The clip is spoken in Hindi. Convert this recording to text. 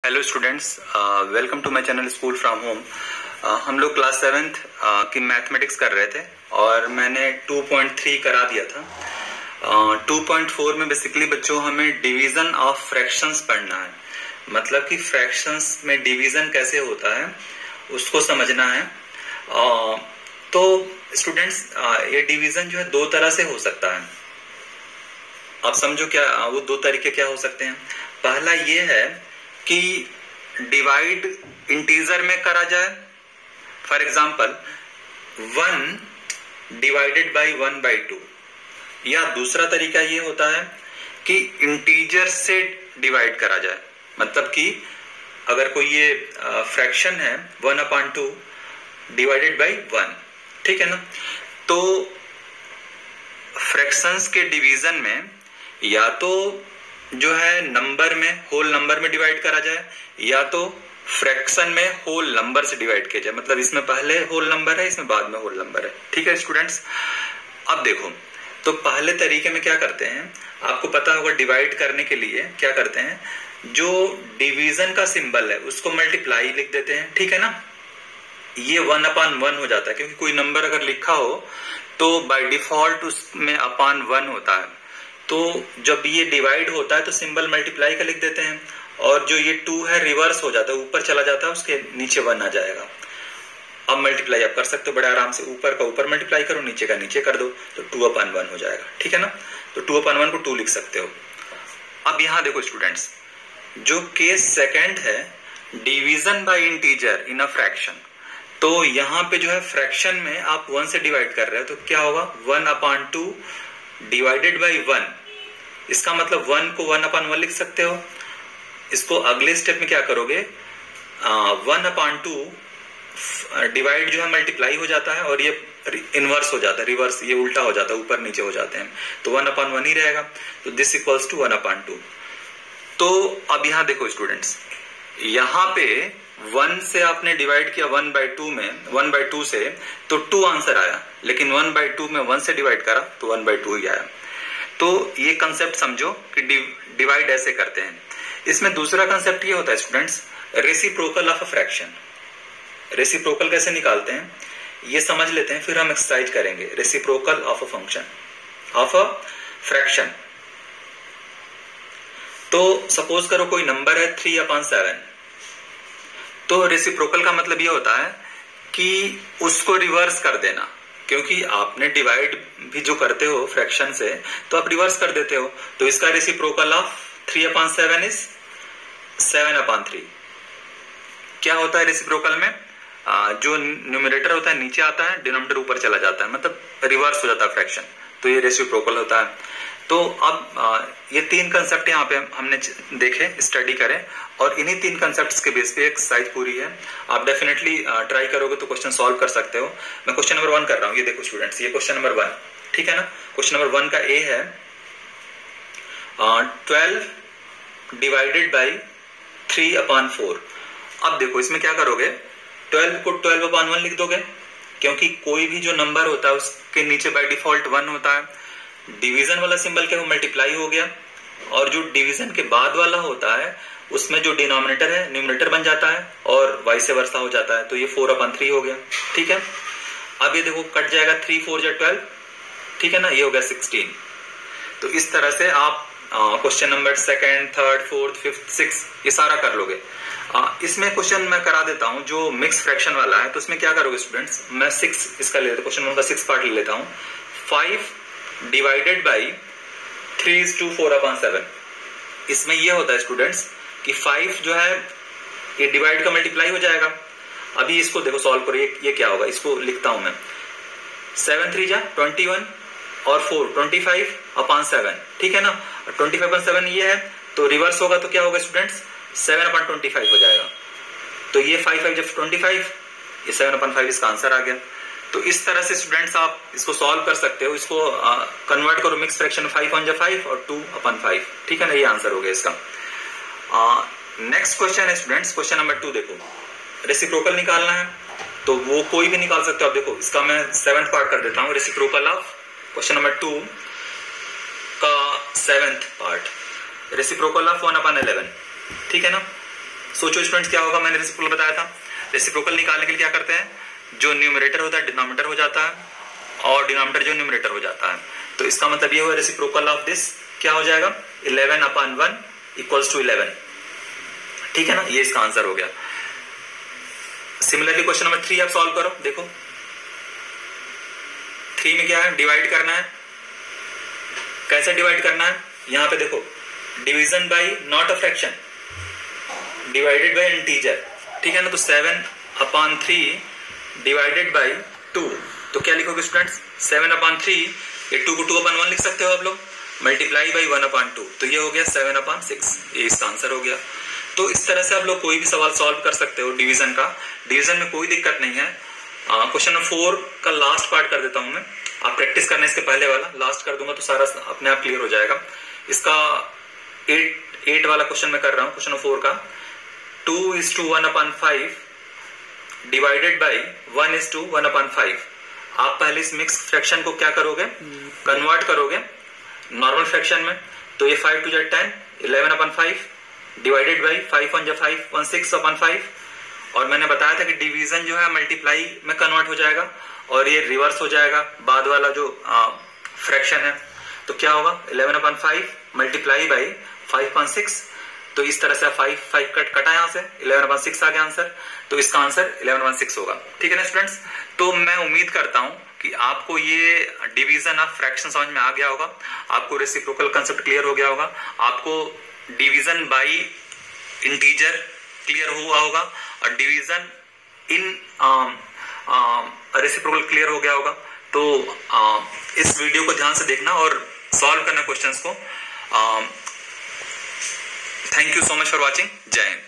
Hello students, welcome to my channel school from home. हम लोग क्लास 7th की मैथमेटिक्स कर रहे थे और मैंने 2.3 करा दिया था। 2.4 में बेसिकली बच्चों हमें डिवीजन ऑफ फ्रैक्शंस पढ़ना है, मतलब कि फ्रैक्शंस में डिवीजन कैसे होता है उसको समझना है। तो स्टूडेंट्स, ये डिवीजन जो है दो तरह से हो सकता है। आप समझो क्या वो दो तरीके क्या हो सकते हैं। पहला ये है कि डिवाइड इंटीजर में करा जाए, फॉर एग्जाम्पल 1 डिवाइडेड बाई 1/2, या दूसरा तरीका ये होता है कि इंटीजर से डिवाइड करा जाए, मतलब कि अगर कोई ये फ्रैक्शन है 1/2 डिवाइडेड बाई 1, ठीक है ना। तो फ्रैक्शंस के डिवीजन में या तो जो है नंबर में, होल नंबर में डिवाइड करा जाए, या तो फ्रैक्शन में होल नंबर से डिवाइड किया जाए, मतलब इसमें पहले होल नंबर है, इसमें बाद में होल नंबर है, ठीक है स्टूडेंट्स। अब देखो, तो पहले तरीके में क्या करते हैं, आपको पता होगा डिवाइड करने के लिए क्या करते हैं, जो डिवीजन का सिंबल है उसको मल्टीप्लाई लिख देते हैं, ठीक है ना। ये 1/1 हो जाता है, क्योंकि कोई नंबर अगर लिखा हो तो बाय डिफॉल्ट उसमें अपान 1 होता है। तो जब ये डिवाइड होता है तो सिंबल मल्टीप्लाई का लिख देते हैं, और जो ये 2 है रिवर्स हो जाता है, ऊपर चला जाता है, उसके नीचे 1 आ जाएगा। अब मल्टीप्लाई आप कर सकते हो बड़े आराम से, ऊपर का ऊपर मल्टीप्लाई करो, नीचे का नीचे कर दो, तो 2/1 हो जाएगा, ठीक है ना। तो 2/1 को 2 लिख सकते हो। अब यहां देखो स्टूडेंट्स, जो केस सेकेंड है division bye integer in a fraction, तो यहां पे जो है फ्रैक्शन में आप 1 से डिवाइड कर रहे हो, तो क्या होगा 1/2 डिवाइडेड बाई 1। इसका मतलब 1 को 1/1 लिख सकते हो। इसको अगले स्टेप में क्या करोगे, 1/2 डिवाइड जो है मल्टीप्लाई हो जाता है, और ये इनवर्स हो जाता है, रिवर्स, ये उल्टा हो जाता है, ऊपर नीचे हो जाते हैं, तो 1/1 ही रहेगा। तो दिस इक्वल्स टू 1/2। तो अब यहां देखो स्टूडेंट्स, यहां पे 1 से आपने डिवाइड किया 1/2 में, 1/2 से, तो 2 आंसर आया, लेकिन 1/2 में 1 से डिवाइड करा तो 1/2 ही आया। तो ये कंसेप्ट समझो कि डिवाइड ऐसे करते हैं। इसमें दूसरा कंसेप्ट ये होता है students, reciprocal of a fraction. Reciprocal कैसे निकालते हैं ये समझ लेते हैं, फिर हम एक्सरसाइज करेंगे। Reciprocal of a function, of a fraction. तो सपोज करो कोई नंबर है 3/7, तो रेसिप्रोकल का मतलब ये होता है कि उसको रिवर्स कर देना, क्योंकि आपने डिवाइड भी जो करते हो फ्रैक्शन से तो आप रिवर्स कर देते हो। तो इसका रेसिप्रोकल ऑफ 3/7 इज 7/3। क्या होता है रेसिप्रोकल में, जो न्यूमरेटर होता है नीचे आता है, डिनोमिनेटर ऊपर चला जाता है, मतलब रिवर्स हो जाता है फ्रैक्शन, तो ये रेसिप्रोकल होता है। तो अब ये 3 कंसेप्ट यहाँ पे हमने देखे, स्टडी करें, और इन्हीं 3 कंसेप्ट्स के बेस पे एक्सरसाइज पूरी है। आप डेफिनेटली ट्राई करोगे तो क्वेश्चन सॉल्व कर सकते हो। मैं क्वेश्चन नंबर 1 कर रहा हूँ, ये देखो स्टूडेंट्स, ये क्वेश्चन नंबर 1, ठीक है ना। क्वेश्चन नंबर 1 का ए है 12 डिवाइडेड बाई 3/4। अब देखो इसमें क्या करोगे, 12 को 12/1 लिख दोगे, क्योंकि कोई भी जो नंबर होता है उसके नीचे बाय डिफॉल्ट 1 होता है। डिवीजन वाला सिंबल क्या, वो मल्टीप्लाई हो गया, और जो डिवीजन के बाद वाला होता है उसमें जो डिनोमिनेटर है न्यूमरेटर बन जाता है, और वाइस वर्सा हो जाता है, तो ये 4/3 हो गया, ठीक है। अब ये देखो कट जाएगा, 3 4 जा 12, ठीक है ना, ये हो गया 16। तो इस तरह से आप question number 2nd, 3rd, 4th, 5th, 6th ये सारा कर लोगे। इसमें क्वेश्चन मैं करा देता हूं जो मिक्स फ्रैक्शन वाला है, तो इसमें क्या करोगे स्टूडेंट्स, मैं 6 इसका ले लेता हूं, क्वेश्चन नंबर 6 पार्ट ले लेता हूं। 5 डिवाइडेड बाई 3/4/7। इसमें यह होता है स्टूडेंट्स कि 5 जो है ये डिवाइड का मल्टीप्लाई हो जाएगा। अभी इसको देखो सॉल्व करो, ये क्या होगा, इसको लिखता हूं मैं, 7 3 जा 21 और 4 25/7, ठीक है ना। 25/7 ये है, तो रिवर्स होगा तो क्या होगा स्टूडेंट्स, 7/25 हो जाएगा। तो ये 5 5 जब 25, ये 7/5 इसका आंसर आ गया। तो इस तरह से स्टूडेंट्स आप इसको सॉल्व कर सकते हो। इसको कन्वर्ट करो मिक्स फ्रैक्शन, 5 1 जा 5 और 2/5, ठीक है ना, ये आंसर हो गया इसका। नेक्स्ट क्वेश्चन है स्टूडेंट्स, क्वेश्चन नंबर 2 देखो, रेसिप्रोकल निकालना है, तो वो कोई भी निकाल सकते हो। आप देखो इसका मैं 7th पार्ट कर देता हूं, रेसिप्रोकल ऑफ क्वेश्चन नंबर 2 का 7th पार्ट, रेसिप्रोकल ऑफ 1/11, ठीक है ना। सोचो स्टूडेंट्स क्या होगा, मैंने रेसिप्रोकल बताया था। रेसिप्रोकल निकालने के लिए क्या करते हैं, जो न्यूमरेटर होता है डिनोमिनेटर हो जाता है और डिनोमिनेटर जो न्यूमरेटर हो जाता है। तो इसका मतलब ये हुआ रेसिप्रोकल ऑफ दिस क्या हो जाएगा, 11/1 इक्वल्स टू 11। ठीक है ना, ये इसका आंसर हो गया। सिमिलरली क्वेश्चन नंबर 3 आप सॉल्व करो। देखो 3 में क्या है, डिवाइड करना है। कैसे डिवाइड करना है, यहां पे देखो division bye not a fraction, divided by integer. ठीक है ना, तो 7/3 डिवाइडेड बाय 2। तो क्या लिखोगे स्टूडेंट्स, 7/3, ये 2 को 2/1 लिख सकते हो आप लोग, मल्टीप्लाई बाई 1/2। तो ये हो गया 7/6, ये इसका आंसर हो गया। तो इस तरह से आप लोग कोई भी सवाल सॉल्व कर सकते हो डिवीजन का, डिवीजन में कोई दिक्कत नहीं है। क्वेश्चन नंबर 4 का लास्ट पार्ट कर देता हूं मैं, आप प्रैक्टिस करने इसके पहले वाला लास्ट कर दूंगा तो सारा अपने आप क्लियर हो जाएगा। इसका 8 वाला क्वेश्चन मैं कर रहा हूं, क्वेश्चन नंबर 4 का 2:1/5 डिवाइडेड बाई 1:1/5। आप पहले इस मिक्स फ्रैक्शन को क्या करोगे, कन्वर्ट करोगे नॉर्मल फ्रैक्शन में। तो ये 5 2 10, 11/5 डिवाइडेड बाई 5 1 5, 16/5। और मैंने बताया था कि डिवीजन जो है मल्टीप्लाई में कन्वर्ट हो जाएगा और ये रिवर्स हो जाएगा बाद वाला जो फ्रैक्शन है। तो क्या होगा, 11/5 मल्टीप्लाई बाई 5/6। तो इस तरह से 5 कटा यहां से, 11/6 आ गया आंसर। तो इसका आंसर 11/6 होगा। ठीक है ना स्टूडेंट्स, तो मैं उम्मीद करता हूं कि आपको ये डिवीजन ऑफ फ्रैक्शन समझ में आ गया होगा, आपको रेसिप्रोकल कंसेप्ट क्लियर हो गया होगा, आपको डिवीजन बाय इंटीजर क्लियर हुआ होगा और डिवीजन इन रेसिप्रोकल क्लियर हो गया होगा। तो इस वीडियो को ध्यान से देखना और सॉल्व करना क्वेश्चंस को। Thank you so much for watching. जय हिंद।